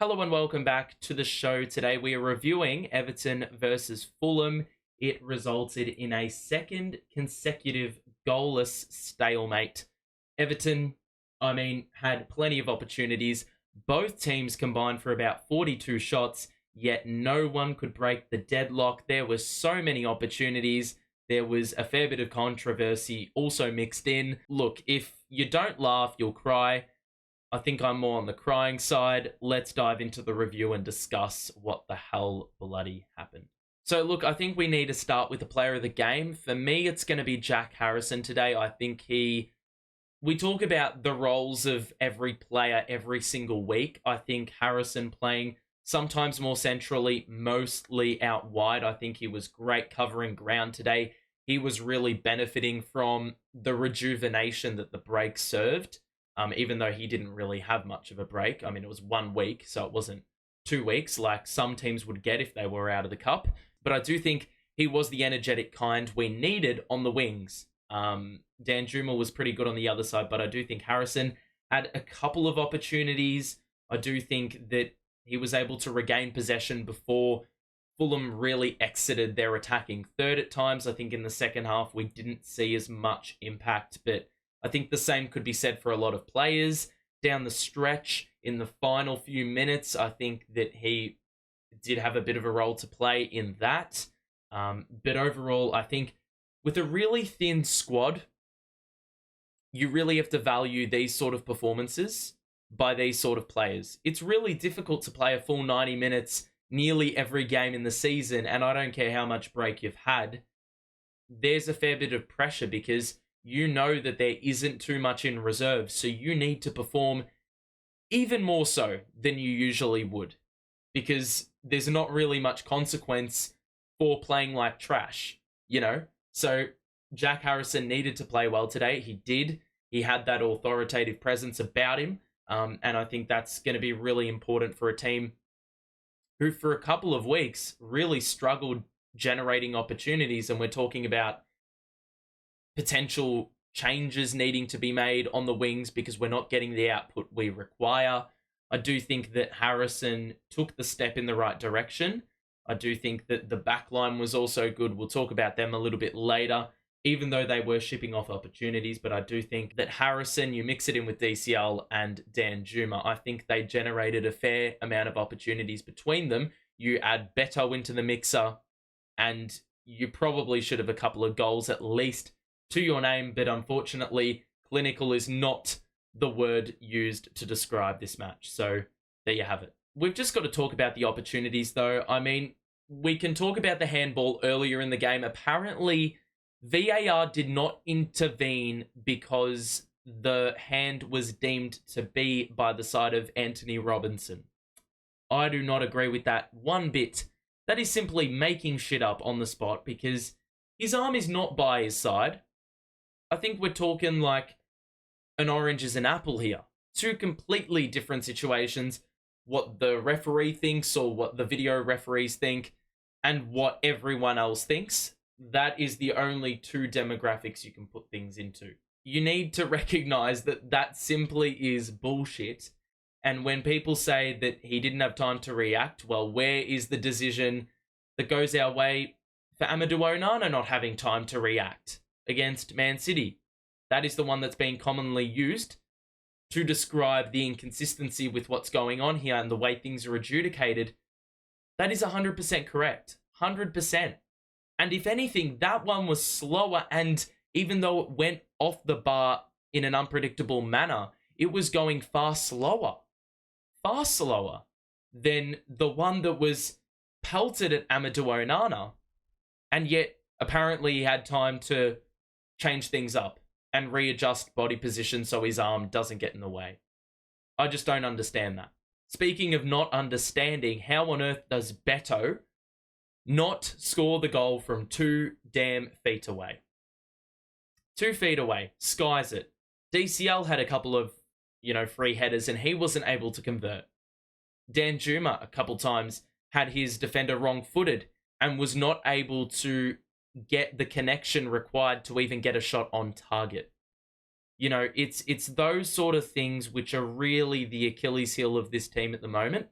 Hello and welcome back to the show. Today we are reviewing Everton versus Fulham. It resulted in a second consecutive goalless stalemate. Everton, had plenty of opportunities. Both teams combined for about 42 shots, yet no one could break the deadlock. There were so many opportunities. There was a fair bit of controversy also mixed in. Look, if you don't laugh, you'll cry. I think I'm more on the crying side. Let's dive into the review and discuss what the hell bloody happened. So look, I think we need to start with the player of the game. For me, it's going to be Jack Harrison today. I think we talk about the roles of every player every single week. I think Harrison playing sometimes more centrally, mostly out wide. I think he was great covering ground today. He was really benefiting from the rejuvenation that the break served. Even though he didn't really have much of a break. It was 1 week, so it wasn't 2 weeks like some teams would get if they were out of the cup. But I do think he was the energetic kind we needed on the wings. Danjuma was pretty good on the other side, but I do think Harrison had a couple of opportunities. I do think that he was able to regain possession before Fulham really exited their attacking third at times. I think in the second half we didn't see as much impact, but I think the same could be said for a lot of players down the stretch. In the final few minutes, I think that he did have a bit of a role to play in that. But overall, I think with a really thin squad, you really have to value these sort of performances by these sort of players. It's really difficult to play a full 90 minutes nearly every game in the season, and I don't care how much break you've had. There's a fair bit of pressure because you know that there isn't too much in reserve, so you need to perform even more so than you usually would, because there's not really much consequence for playing like trash, So Jack Harrison needed to play well today. He did. He had that authoritative presence about him, and I think that's going to be really important for a team who, for a couple of weeks, really struggled generating opportunities, and we're talking about potential changes needing to be made on the wings because we're not getting the output we require. I do think that Harrison took the step in the right direction. I do think that the backline was also good. We'll talk about them a little bit later, even though they were shipping off opportunities. But I do think that Harrison, you mix it in with DCL and Danjuma, I think they generated a fair amount of opportunities between them. You add Beto into the mixer, and you probably should have a couple of goals at least to your name, but unfortunately, clinical is not the word used to describe this match. So there you have it. We've just got to talk about the opportunities, though. We can talk about the handball earlier in the game. Apparently, VAR did not intervene because the hand was deemed to be by the side of Anthony Robinson. I do not agree with that one bit. That is simply making shit up on the spot because his arm is not by his side. I think we're talking like an orange is an apple here. Two completely different situations. What the referee thinks or what the video referees think and what everyone else thinks. That is the only two demographics you can put things into. You need to recognize that that simply is bullshit. And when people say that he didn't have time to react, well, where is the decision that goes our way for Amadou Onana not having time to react against Man City? That is the one that's being commonly used to describe the inconsistency with what's going on here and the way things are adjudicated. That is 100% correct. 100%. And if anything, that one was slower, and even though it went off the bar in an unpredictable manner, it was going far slower than the one that was pelted at Amadou Onana, and yet apparently he had time to change things up and readjust body position so his arm doesn't get in the way. I just don't understand that. Speaking of not understanding, how on earth does Beto not score the goal from 2 damn feet away? 2 feet away, skies it. DCL had a couple of, free headers and he wasn't able to convert. Danjuma a couple times had his defender wrong-footed and was not able to get the connection required to even get a shot on target. It's those sort of things which are really the Achilles heel of this team at the moment.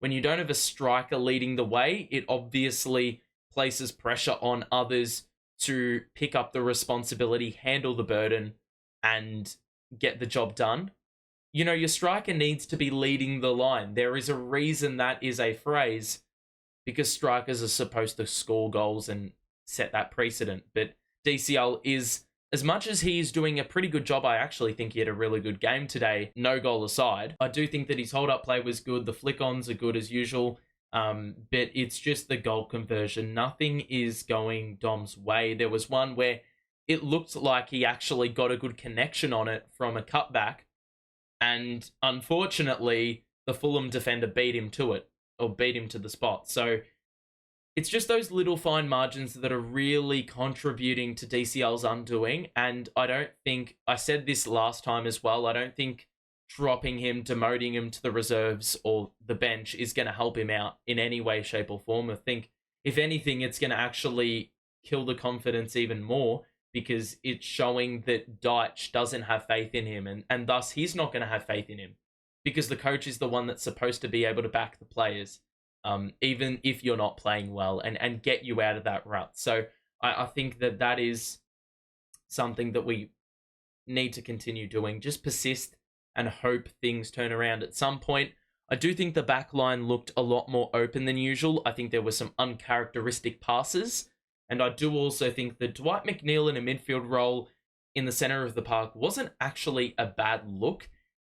when you don't have a striker leading the way, it obviously places pressure on others to pick up the responsibility, handle the burden, and get the job done. Your striker needs to be leading the line. There is a reason that is a phrase, because strikers are supposed to score goals and set that precedent. But DCL is, as much as he is doing a pretty good job, I actually think he had a really good game today, no goal aside. I do think that his hold-up play was good. The flick-ons are good as usual. But it's just the goal conversion. Nothing is going Dom's way. There was one where it looked like he actually got a good connection on it from a cutback, and unfortunately, the Fulham defender beat him to it, or beat him to the spot. So it's just those little fine margins that are really contributing to DCL's undoing. And I don't think, I said this last time as well, I don't think dropping him, demoting him to the reserves or the bench is going to help him out in any way, shape or form. I think, if anything, it's going to actually kill the confidence even more, because it's showing that Deitch doesn't have faith in him, and thus he's not going to have faith in him, because the coach is the one that's supposed to be able to back the players, even if you're not playing well, and get you out of that rut. So I think that is something that we need to continue doing. Just persist and hope things turn around at some point. I do think the back line looked a lot more open than usual. I think there were some uncharacteristic passes. And I do also think that Dwight McNeil in a midfield role in the centre of the park wasn't actually a bad look,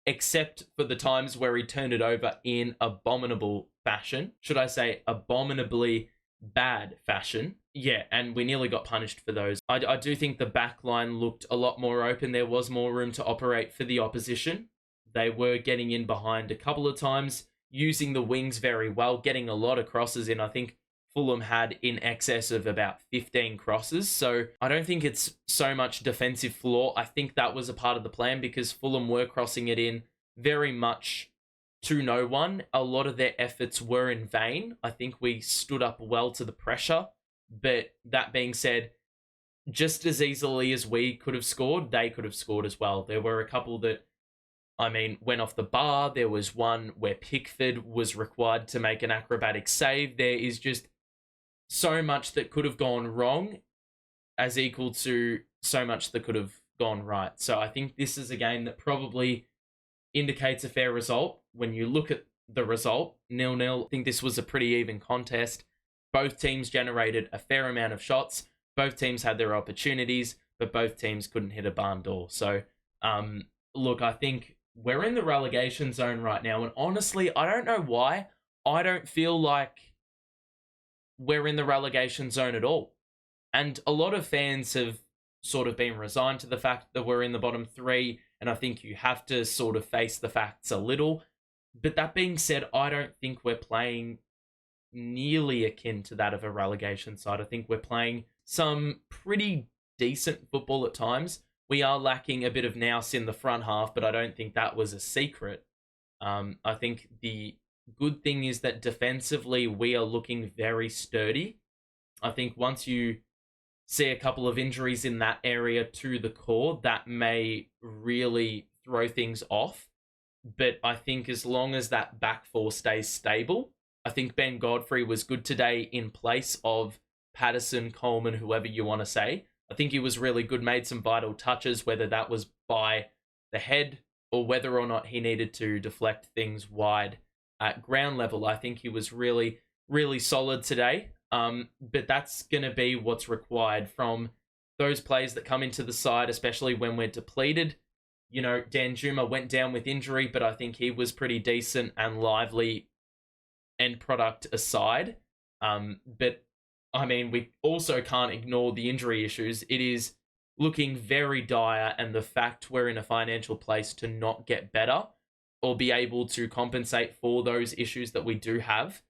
except for the times where he turned it over in abominable fashion. Should I say abominably bad fashion? Yeah, and we nearly got punished for those. I do think the back line looked a lot more open. There was more room to operate for the opposition. They were getting in behind a couple of times, using the wings very well, getting a lot of crosses in. I think Fulham had in excess of about 15 crosses. So I don't think it's so much defensive flaw. I think that was a part of the plan, because Fulham were crossing it in very much to no one. A lot of their efforts were in vain. I think we stood up well to the pressure. But that being said, just as easily as we could have scored, they could have scored as well. There were a couple that, went off the bar. There was one where Pickford was required to make an acrobatic save. There is just so much that could have gone wrong as equal to so much that could have gone right. So I think this is a game that probably indicates a fair result. When you look at the result, 0-0, I think this was a pretty even contest. Both teams generated a fair amount of shots. Both teams had their opportunities, but both teams couldn't hit a barn door. So, look, I think we're in the relegation zone right now. And honestly, I don't know why. I don't feel like we're in the relegation zone at all. And a lot of fans have sort of been resigned to the fact that we're in the bottom three, and I think you have to sort of face the facts a little. But that being said, I don't think we're playing nearly akin to that of a relegation side. I think we're playing some pretty decent football at times. We are lacking a bit of nous in the front half, but I don't think that was a secret. I think the good thing is that defensively we are looking very sturdy. I think once you see a couple of injuries in that area to the core, that may really throw things off. But I think as long as that back four stays stable, I think Ben Godfrey was good today in place of Patterson, Coleman, whoever you want to say. I think he was really good, made some vital touches, whether that was by the head or whether or not he needed to deflect things wide at ground level. I think he was really, really solid today. But that's going to be what's required from those players that come into the side, especially when we're depleted. Dan Juma went down with injury, but I think he was pretty decent and lively, end product aside. But we also can't ignore the injury issues. It is looking very dire, and the fact we're in a financial place to not get better or be able to compensate for those issues that we do have,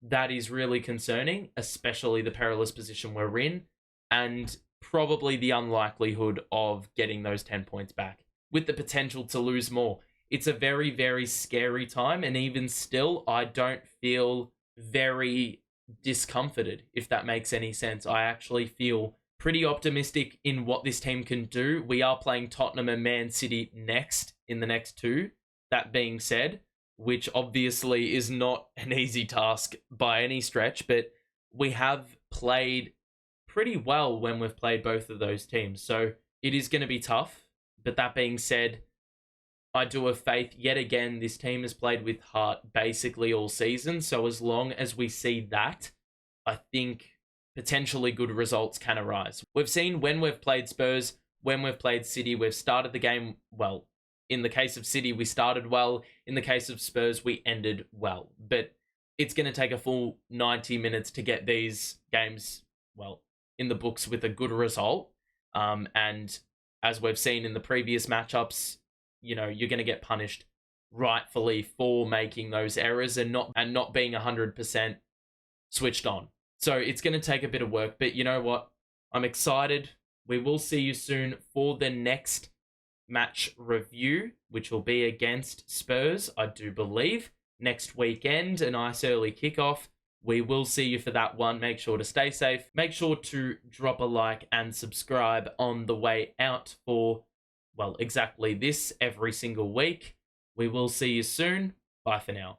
that is really concerning, especially the perilous position we're in, and probably the unlikelihood of getting those 10 points back, with the potential to lose more. It's a very, very scary time, and even still, I don't feel very discomforted, if that makes any sense. I actually feel pretty optimistic in what this team can do. We are playing Tottenham and Man City next, in the next two. That being said, which obviously is not an easy task by any stretch, but we have played pretty well when we've played both of those teams. So it is going to be tough. But that being said, I do have faith. Yet again, this team has played with heart basically all season. So as long as we see that, I think potentially good results can arise. We've seen when we've played Spurs, when we've played City, we've started the game well. In the case of City, we started well. In the case of Spurs, we ended well. But it's going to take a full 90 minutes to get these games, well, in the books with a good result. And as we've seen in the previous matchups, you know, you're going to get punished rightfully for making those errors and not being 100% switched on. So it's going to take a bit of work, but you know what? I'm excited. We will see you soon for the next match review, which will be against Spurs, I do believe, next weekend, a nice early kickoff. We will see you for that one. Make sure to stay safe. Make sure to drop a like and subscribe on the way out for, well, exactly this every single week. We will see you soon. Bye for now.